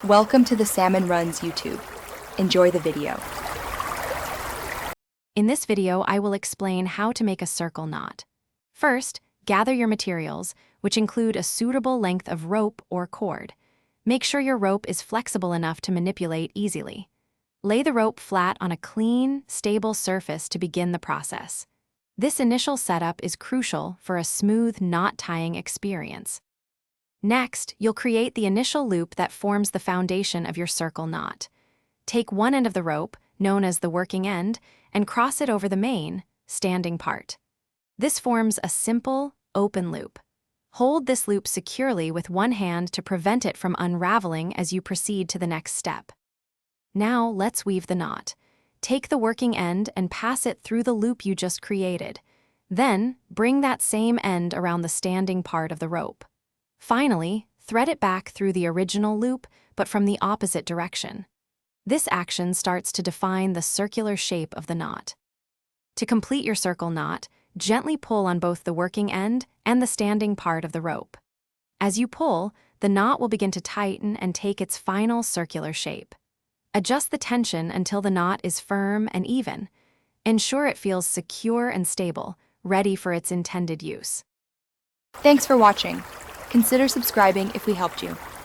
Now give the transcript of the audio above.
Welcome to the Salmon Runs YouTube. Enjoy the video. In this video, I will explain how to make a circle knot. First, gather your materials, which include a suitable length of rope or cord. Make sure your rope is flexible enough to manipulate easily. Lay the rope flat on a clean, stable surface to begin the process. This initial setup is crucial for a smooth knot tying experience. Next, you'll create the initial loop that forms the foundation of your circle knot. Take one end of the rope, known as the working end, and cross it over the main, standing part. This forms a simple, open loop. Hold this loop securely with one hand to prevent it from unraveling as you proceed to the next step. Now, let's weave the knot. Take the working end and pass it through the loop you just created. Then, bring that same end around the standing part of the rope. Finally, thread it back through the original loop, but from the opposite direction. This action starts to define the circular shape of the knot. To complete your circle knot, gently pull on both the working end and the standing part of the rope. As you pull, the knot will begin to tighten and take its final circular shape. Adjust the tension until the knot is firm and even. Ensure it feels secure and stable, ready for its intended use. Thanks for watching. Consider subscribing if we helped you.